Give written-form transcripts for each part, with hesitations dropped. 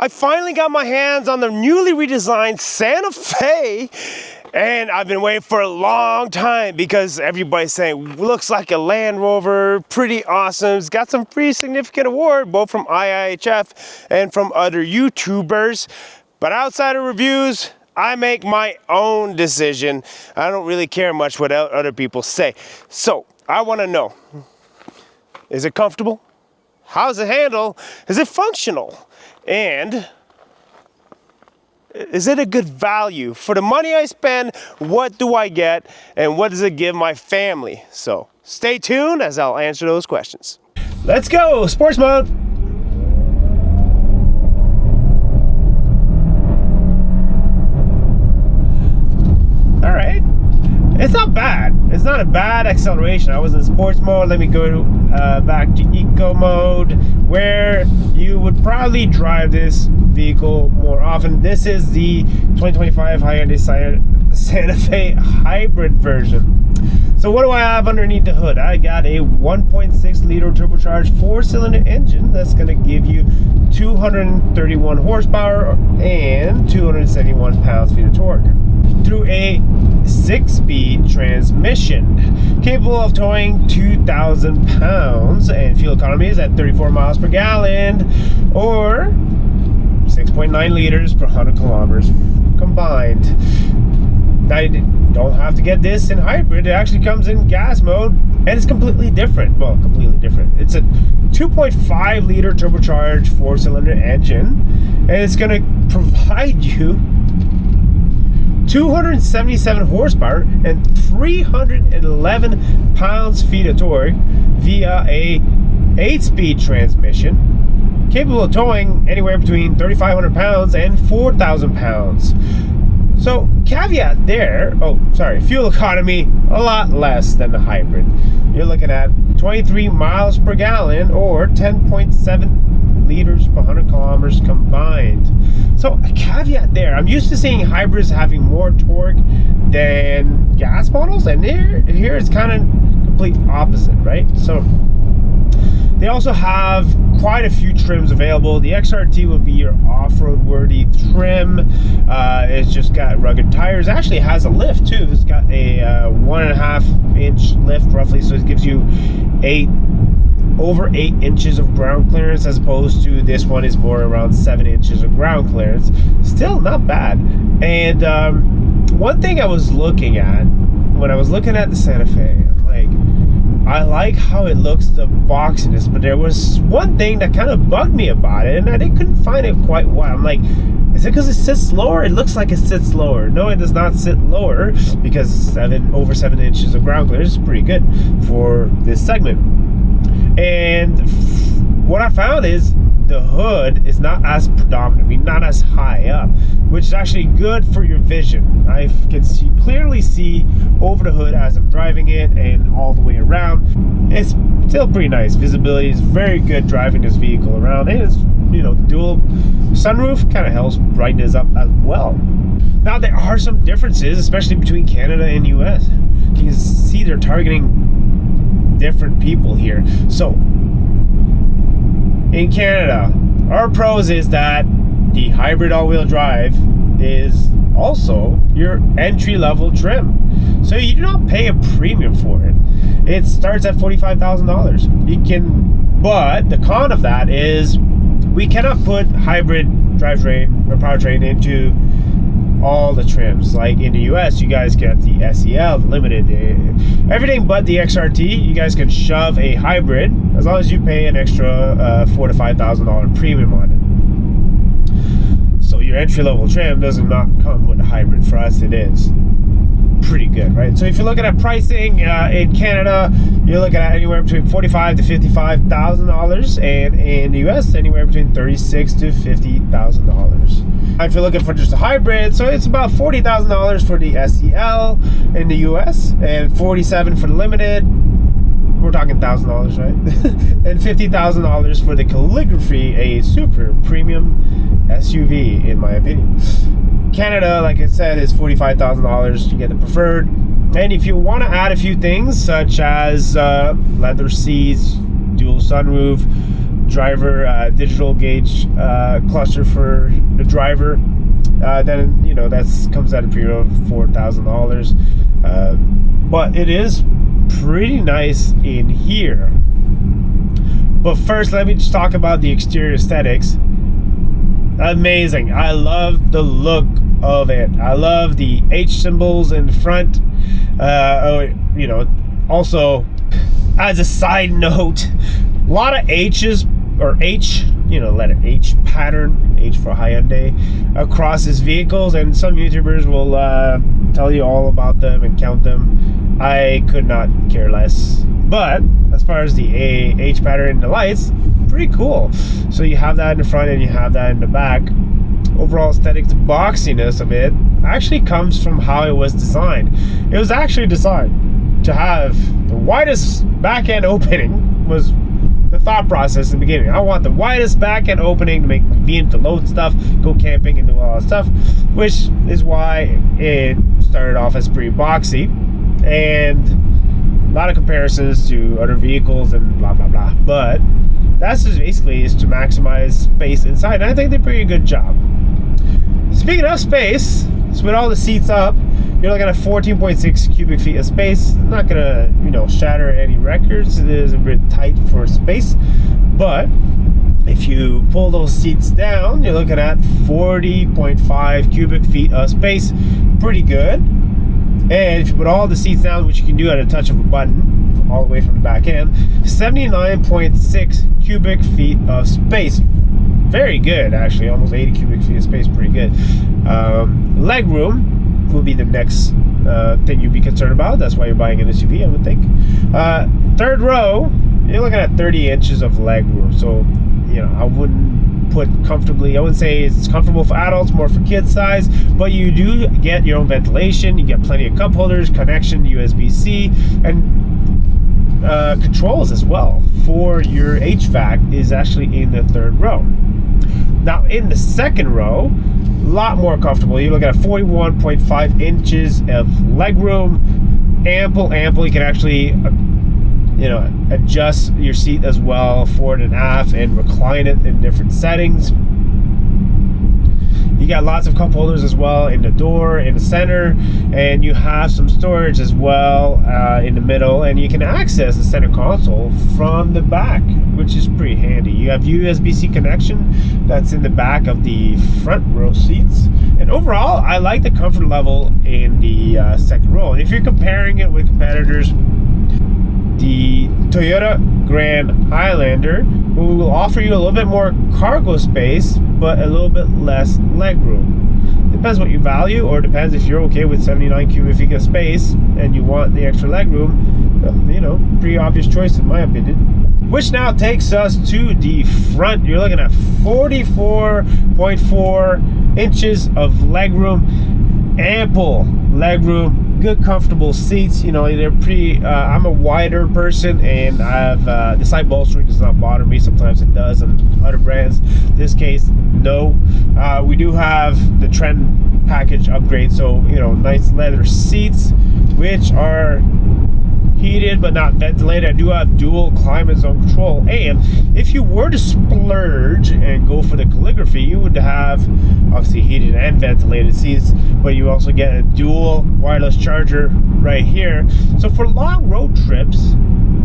I finally got my hands on the newly redesigned Santa Fe, and I've been waiting for a long time because everybody's saying looks like a Land Rover, pretty awesome. It's got some pretty significant award, both from IIHF and from other YouTubers. But outside of reviews, I make my own decision. I don't really care much what other people say. So I want to know, is it comfortable? How's it handle? Is it functional? And is it a good value? For the money I spend, what do I get? And what does it give my family? So stay tuned as I'll answer those questions. Let's go, sports mode. All right. It's not bad. It's not a bad acceleration. I was in sports mode. Let me go back to eco mode, where you would probably drive this vehicle more often. This is the 2025 Hyundai Santa Fe hybrid version. So what do I have underneath the hood? I got a 1.6 liter turbocharged 4-cylinder engine that's going to give you 231 horsepower and 271 pounds-feet of torque through a 6-speed transmission capable of towing 2,000 pounds, and fuel economy is at 34 miles per gallon or 6.9 liters per 100 kilometers combined. Now you don't have to get this in hybrid. It actually comes in gas mode, and it's completely different. Well, completely different. It's a 2.5 liter turbocharged 4-cylinder engine, and it's going to provide you 277 horsepower and 311 pounds-feet of torque via a 8-speed transmission capable of towing anywhere between 3,500 pounds and 4,000 pounds. So caveat there, fuel economy a lot less than the hybrid. You're looking at 23 miles per gallon or 10.7 liters per 100 kilometers combined. So a caveat there. I'm used to seeing hybrids having more torque than gas models, and here it's kind of complete opposite, right? So they also have quite a few trims available. The XRT will be your off-road worthy trim. It's just got rugged tires. It actually has a lift too. It's got a 1.5 inch lift roughly, so it gives you over 8 inches of ground clearance, as opposed to this one is more around 7 inches of ground clearance. Still not bad. And one thing I was looking at when I was looking at the Santa Fe, I like how it looks, the boxiness, but there was one thing that kind of bugged me about it, and I couldn't find it quite well. I'm like, is it because it sits lower? It looks like it sits lower. No, it does not sit lower, because over 7 inches of ground clearance is pretty good for this segment. And what I found is the hood is not as predominant, not as high up, which is actually good for your vision. I can clearly see over the hood as I'm driving it and all the way around. It's still pretty nice. Visibility is very good driving this vehicle around, and it's, dual sunroof kind of helps brighten this up as well. Now there are some differences, especially between Canada and US. You can see they're targeting different people here. So in Canada, our pros is that the hybrid all-wheel drive is also your entry-level trim, so you do not pay a premium for it. It starts at $45,000. But the con of that is we cannot put hybrid drivetrain or powertrain into all the trims. Like in the US, you guys get the SEL, the limited, everything but the XRT. You guys can shove a hybrid as long as you pay an extra $4,000 to $5,000 premium on it. So your entry-level trim does not come with a hybrid. For us, it is pretty good, right? So if you're looking at pricing in Canada, you're looking at anywhere between $45,000 to $55,000, and in the US, anywhere between $36,000 to $50,000. If you're looking for just a hybrid, so it's about $40,000 for the SEL in the US and $47,000 for the limited. We're talking $1,000, right? And $50,000 for the Calligraphy, a super premium SUV, in my opinion. Canada, like I said, is $45,000. You get the preferred. And if you want to add a few things, such as leather seats, dual sunroof, driver digital gauge cluster for the driver. Then that comes at a premium of $4,000. But it is pretty nice in here. But first, let me just talk about the exterior aesthetics. Amazing. I love the look of it. I love the H symbols in the front. Also, as a side note, a lot of H's or H, letter H pattern, H for Hyundai, across his vehicles, and some YouTubers will tell you all about them and count them. I could not care less. But as far as the H pattern in the lights, pretty cool. So you have that in the front and you have that in the back. Overall aesthetic, the boxiness of it actually comes from how it was designed. It was actually designed to have the widest back end opening. Was the thought process in the beginning. I want the widest back end opening to make it convenient to load stuff, go camping and do all that stuff, which is why it started off as pretty boxy, and a lot of comparisons to other vehicles and blah blah blah. But that's just basically is to maximize space inside, and I think they did a pretty good job. Speaking of space, so with all the seats up, you're looking at 14.6 cubic feet of space. I'm not gonna, shatter any records. It is a bit tight for space, but if you pull those seats down, you're looking at 40.5 cubic feet of space. Pretty good. And if you put all the seats down, which you can do at a touch of a button, all the way from the back end, 79.6 cubic feet of space. Very good, actually. Almost 80 cubic feet of space. Pretty good. Leg room will be the next thing you'd be concerned about. That's why you're buying an SUV, I would think. Third row, you're looking at 30 inches of leg room. So, I wouldn't put comfortably. I wouldn't say it's comfortable for adults, more for kids size. But you do get your own ventilation. You get plenty of cup holders, connection, USB-C, and controls as well for your HVAC is actually in the third row. Now in the second row, a lot more comfortable. You look at 41.5 inches of leg room, ample. You can actually adjust your seat as well, forward and aft, and recline it in different settings. You got lots of cup holders as well in the door, in the center, and you have some storage as well in the middle, and you can access the center console from the back, which is pretty handy. You have USB-C connection that's in the back of the front row seats, and overall I like the comfort level in the second row. If you're comparing it with competitors, the Toyota Grand Highlander will offer you a little bit more cargo space, but a little bit less leg room. Depends what you value, or depends if you're okay with 79 cubic feet of space and you want the extra leg room. Pretty obvious choice in my opinion. Which now takes us to the front. You're looking at 44.4 inches of leg room, ample leg room, good comfortable seats. They're pretty I'm a wider person, and I've the side bolstering does not bother me. Sometimes it does on other brands. In this case, no. We do have the trend package upgrade, so nice leather seats, which are heated but not ventilated. I do have dual climate zone control, and if you were to splurge and go for the calligraphy, you would have obviously heated and ventilated seats, but you also get a dual wireless charger right here. So for long road trips,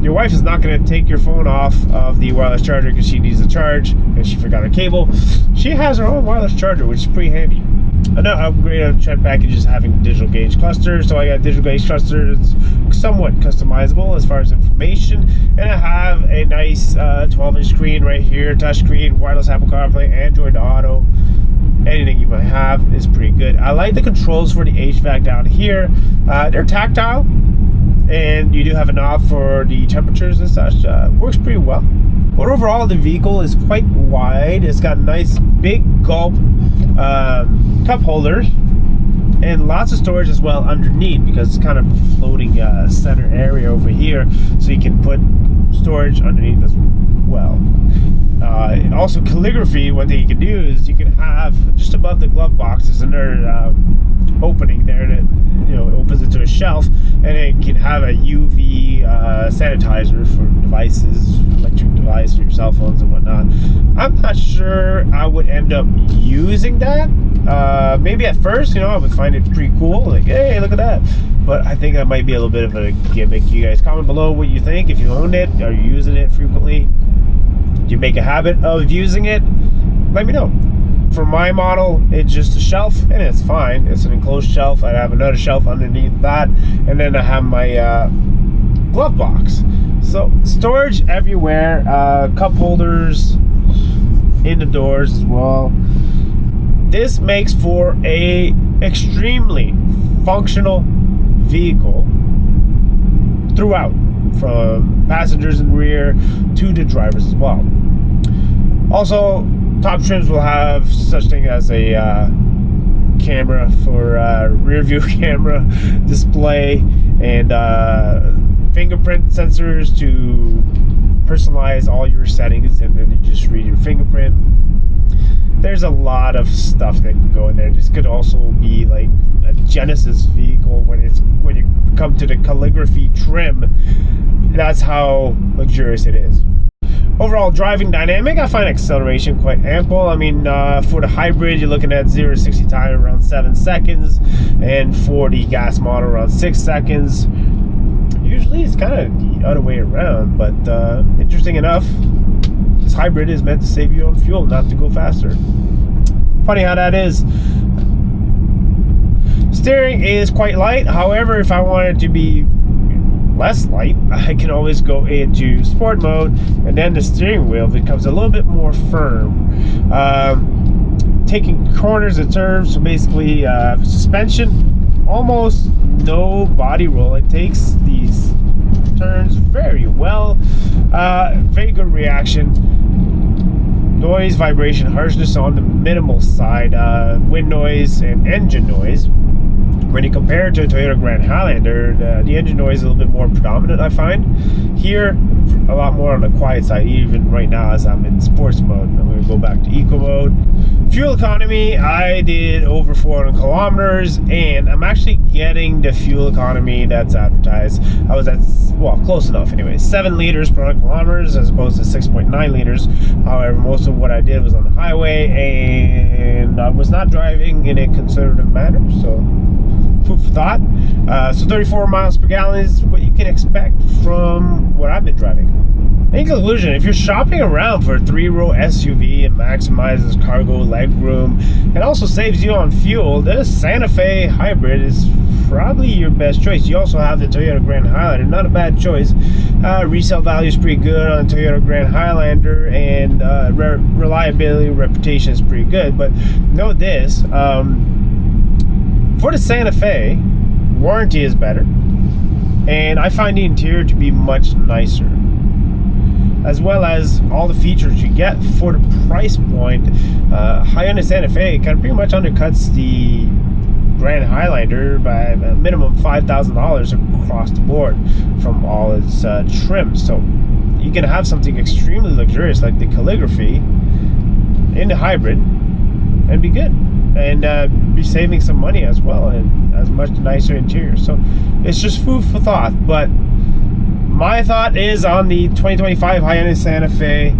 your wife is not going to take your phone off of the wireless charger because she needs a charge and she forgot her cable. She has her own wireless charger, which is pretty handy. Another upgrade of trend package is having digital gauge cluster. So I got digital gauge cluster. It's somewhat customizable as far as information, and I have a nice 12-inch screen right here, touch screen, wireless Apple CarPlay, Android Auto. Anything you might have is pretty good. I like the controls for the HVAC down here. They're tactile, and you do have a knob for the temperatures and such. Works pretty well. But overall, the vehicle is quite wide. It's got nice big gulp cup holders, and lots of storage as well underneath, because it's kind of a floating center area over here, so you can put storage underneath as well. Also calligraphy, one thing you can do is you can have just above the glove boxes, and they're opening there that it opens it to a shelf, and it can have a UV sanitizer for devices, electric device for your cell phones and whatnot. I'm not sure I would end up using that. Maybe at first, I would find it pretty cool, like, hey, look at that. But I think that might be a little bit of a gimmick. You guys comment below what you think. If you own it, are you using it frequently? Do you make a habit of using it? Let me know. For my model, it's just a shelf, and it's fine. It's an enclosed shelf. I have another shelf underneath that, and then I have my glove box. So storage everywhere, cup holders in the doors as well. This makes for a extremely functional vehicle throughout, from passengers in the rear to the drivers as well. Also, top trims will have such thing as a camera for rear view camera display, and fingerprint sensors to personalize all your settings, and then you just read your fingerprint. There's a lot of stuff that can go in there. This could also be like a Genesis vehicle when you come to the calligraphy trim. That's how luxurious it is. Overall driving dynamic, I find acceleration quite ample. I mean, for the hybrid, you're looking at 0 to 60 time around 7 seconds, and for the gas model around 6 seconds. Usually it's kind of the other way around, but interesting enough, this hybrid is meant to save you on fuel, not to go faster. Funny how that is. Steering is quite light. However, if I want it to be less light, I can always go into sport mode, and then the steering wheel becomes a little bit more firm. Taking corners and turns, so basically suspension, almost no body roll. It takes these turns very well. Very good reaction. Noise, vibration, harshness on the minimal side. Wind noise and engine noise. When you compare it to a Toyota Grand Highlander, the engine noise is a little bit more predominant, I find. Here, a lot more on the quiet side, even right now as I'm in sports mode. I'm going to go back to eco mode. Fuel economy, I did over 400 kilometers, and I'm actually getting the fuel economy that's advertised. I was at, well, close enough anyway, 7 liters per 100 kilometers as opposed to 6.9 liters. However, most of what I did was on the highway, and I was not driving in a conservative manner, so food for thought. So 34 miles per gallon is what you can expect from what I've been driving. In conclusion, if you're shopping around for a 3-row SUV and maximizes cargo legroom and also saves you on fuel, the Santa Fe hybrid is probably your best choice. You also have the Toyota Grand Highlander, not a bad choice. Resale value is pretty good on the Toyota Grand Highlander, and reliability, reputation is pretty good. But note this, for the Santa Fe, warranty is better, and I find the interior to be much nicer, as well as all the features you get for the price point. Hyundai Santa Fe kind of pretty much undercuts the Grand Highlander by a minimum $5,000 across the board from all its trims. So you can have something extremely luxurious like the calligraphy in the hybrid and be good, and be saving some money as well, and as much nicer interior. So it's just food for thought. But my thought is on the 2025 Hyundai Santa Fe,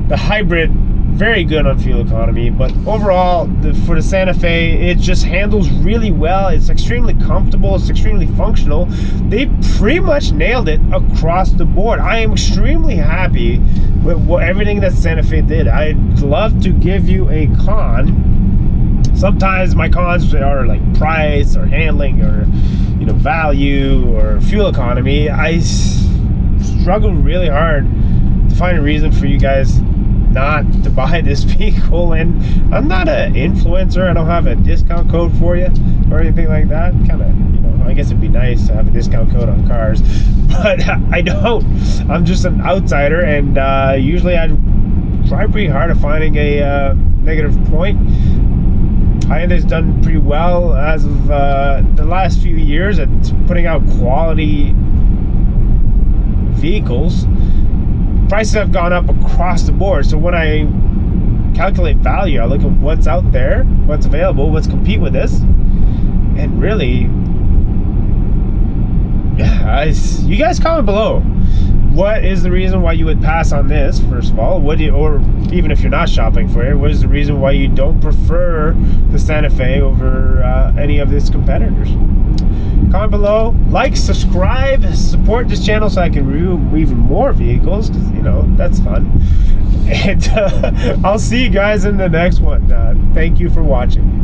the hybrid, very good on fuel economy, but overall for the Santa Fe, it just handles really well. It's extremely comfortable, it's extremely functional. They pretty much nailed it across the board. I am extremely happy with everything that Santa Fe did. I'd love to give you a con. Sometimes my cons are like price or handling or value or fuel economy. I struggle really hard to find a reason for you guys not to buy this vehicle, and I'm not an influencer. I don't have a discount code for you or anything like that. Kind of, I guess it'd be nice to have a discount code on cars, but I don't. I'm just an outsider, and usually I try pretty hard at finding a negative point. Hyundai's done pretty well as of the last few years at putting out quality vehicles. Prices have gone up across the board, so when I calculate value. I look at what's out there, what's available, what's compete with this, and really, yeah, you guys comment below. What is the reason why you would pass on this, first of all? Or even if you're not shopping for it, what is the reason why you don't prefer the Santa Fe over any of its competitors? Comment below, like, subscribe, support this channel so I can review even more vehicles, because, you know, that's fun. And I'll see you guys in the next one. Thank you for watching.